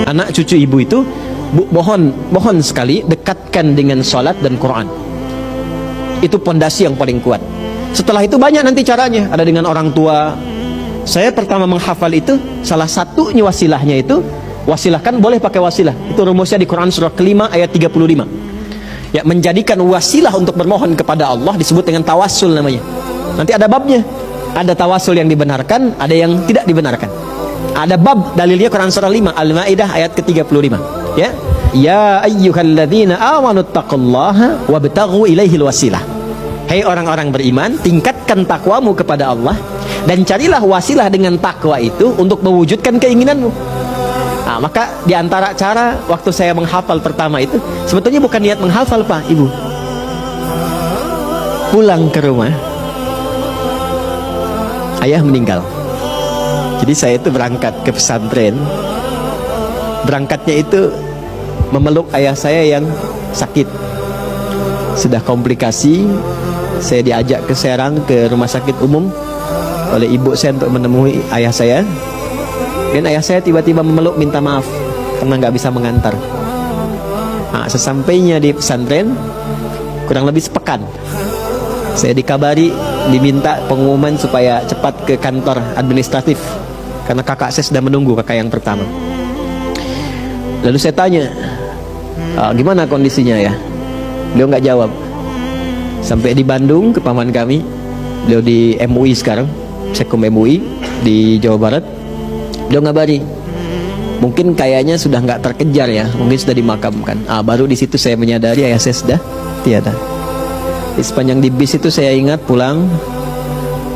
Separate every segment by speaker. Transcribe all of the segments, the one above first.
Speaker 1: Anak cucu ibu itu mohon sekali dekatkan dengan sholat dan Quran. Itu pondasi yang paling kuat. Setelah itu banyak nanti caranya. Ada dengan orang tua. Saya pertama menghafal itu, salah satunya wasilahnya itu, wasilah kan boleh pakai wasilah. Itu rumusnya di Quran surah kelima ayat 35. Ya, menjadikan wasilah untuk bermohon kepada Allah disebut dengan tawassul namanya. Nanti ada babnya. Ada tawassul yang dibenarkan, ada yang tidak dibenarkan. Ada bab dalilnya Quran surah 5 Al-Maidah ayat ke-35. Ya. Ya ayyuhalladzina amanu taqullaha wabtaghu ilaihil wasilah. Hai orang-orang beriman, tingkatkan takwamu kepada Allah dan carilah wasilah dengan takwa itu untuk mewujudkan keinginanmu. Nah, maka diantara cara waktu saya menghafal pertama itu, sebetulnya bukan niat menghafal Pak, Ibu. Pulang ke rumah, ayah meninggal. Jadi saya itu berangkat ke pesantren. Berangkatnya itu memeluk ayah saya yang sakit, sudah komplikasi. Saya diajak ke Serang, ke rumah sakit umum oleh ibu saya untuk menemui ayah saya. Dan ayah saya tiba-tiba memeluk minta maaf karena nggak bisa mengantar. Nah, sesampainya di pesantren kurang lebih sepekan, saya dikabari diminta pengumuman supaya cepat ke kantor administratif karena kakak saya sedang menunggu, kakak yang pertama. Lalu saya tanya, gimana kondisinya ya? Beliau nggak jawab. Sampai di Bandung ke paman kami, beliau di MUI sekarang, Sekum MUI di Jawa Barat. Beliau ngabari, mungkin kayaknya sudah nggak terkejar ya, mungkin sudah dimakamkan. Baru di situ saya menyadari ayah saya sudah tiada. Di sepanjang di bis itu saya ingat pulang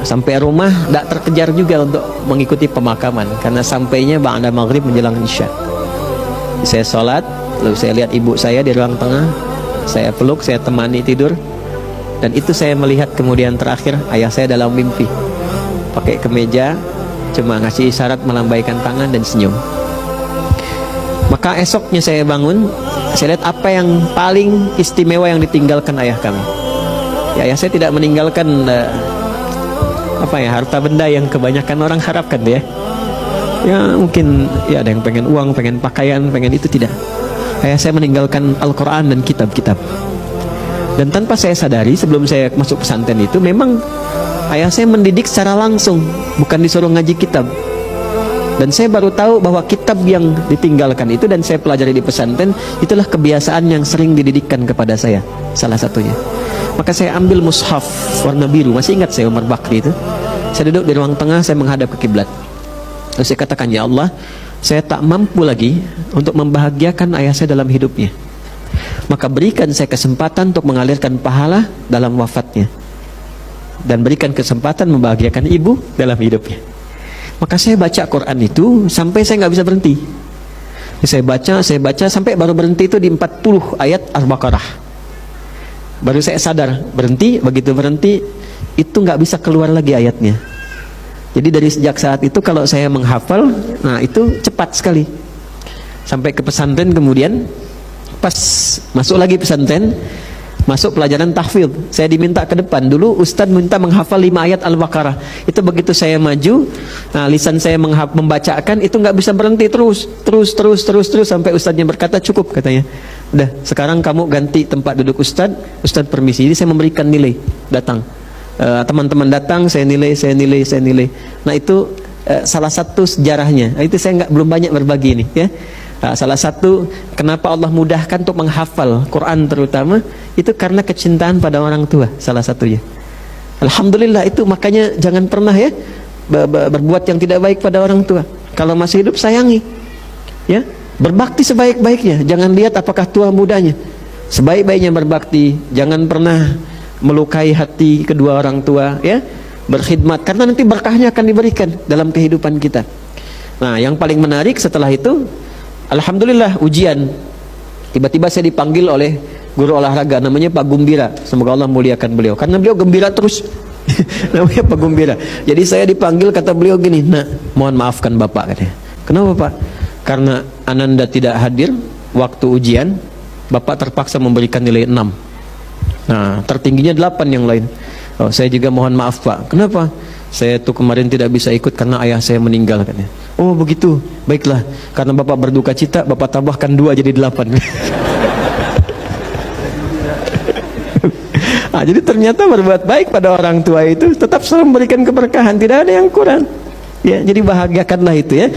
Speaker 1: sampai rumah tidak terkejar juga untuk mengikuti pemakaman karena sampainya ba'da maghrib menjelang isya. Saya sholat, lalu saya lihat ibu saya di ruang tengah, saya peluk, saya temani tidur, dan itu saya melihat kemudian terakhir ayah saya dalam mimpi pakai kemeja, cuma ngasih isyarat melambaikan tangan dan senyum. Maka esoknya saya bangun, saya lihat apa yang paling istimewa yang ditinggalkan ayah kami. Ya, ayah saya tidak meninggalkan harta benda yang kebanyakan orang harapkan ya. Ya mungkin ya ada yang pengen uang, pengen pakaian, pengen itu, tidak. Ayah saya meninggalkan Al-Quran dan kitab-kitab. Dan tanpa saya sadari sebelum saya masuk pesantren itu, memang ayah saya mendidik secara langsung, bukan disuruh ngaji kitab. Dan saya baru tahu bahwa kitab yang ditinggalkan itu dan saya pelajari di pesantren, itulah kebiasaan yang sering dididikkan kepada saya, salah satunya. Maka saya ambil mushaf warna biru, masih ingat saya Umar Bakri itu. Saya duduk di ruang tengah, saya menghadap ke kiblat. Lalu saya katakan, ya Allah, saya tak mampu lagi untuk membahagiakan ayah saya dalam hidupnya. Maka berikan saya kesempatan untuk mengalirkan pahala dalam wafatnya. Dan berikan kesempatan membahagiakan ibu dalam hidupnya. Maka saya baca Quran itu sampai saya nggak bisa berhenti. Saya baca sampai baru berhenti itu di 40 ayat Al-Baqarah. Baru saya sadar, berhenti. Begitu berhenti, itu nggak bisa keluar lagi ayatnya. Jadi dari sejak saat itu kalau saya menghafal, nah itu cepat sekali. Sampai ke pesantren kemudian, pas masuk lagi pesantren, masuk pelajaran tahfidz, saya diminta ke depan. Dulu Ustadz minta menghafal 5 ayat Al-Baqarah. Itu begitu saya maju, nah lisan saya membacakan, itu nggak bisa berhenti, terus sampai Ustadznya berkata cukup, katanya. Udah, sekarang kamu ganti tempat duduk Ustadz. Ustadz permisi. Jadi saya memberikan nilai, datang. Teman-teman datang, saya nilai. Nah itu salah satu sejarahnya. Itu saya belum banyak berbagi ini ya. Salah satu kenapa Allah mudahkan untuk menghafal Quran terutama itu karena kecintaan pada orang tua, salah satunya. Alhamdulillah itu, makanya jangan pernah ya berbuat yang tidak baik pada orang tua. Kalau masih hidup sayangi, ya, berbakti sebaik-baiknya. Jangan lihat apakah tua mudanya. Sebaik-baiknya berbakti, jangan pernah melukai hati kedua orang tua, ya, berkhidmat, karena nanti berkahnya akan diberikan dalam kehidupan kita. Nah, yang paling menarik setelah itu, alhamdulillah ujian. Tiba-tiba saya dipanggil oleh guru olahraga, namanya Pak Gumbira. Semoga Allah muliakan beliau, karena beliau gembira terus. Namanya Pak Gumbira. Jadi saya dipanggil, kata beliau gini, "Nah, mohon maafkan Bapak," katanya. "Kenapa Pak?" "Karena Ananda tidak hadir waktu ujian, Bapak terpaksa memberikan nilai 6. Nah, tertingginya 8 yang lain." "Oh, saya juga mohon maaf Pak." "Kenapa?" Saya tuh kemarin tidak bisa ikut karena ayah saya meninggal katanya. Oh begitu, baiklah. Karena bapak berduka cita, bapak tambahkan 2 jadi 8. Nah, jadi ternyata berbuat baik pada orang tua itu tetap selalu memberikan keberkahan, tidak ada yang kurang. Ya, jadi bahagiakanlah itu ya.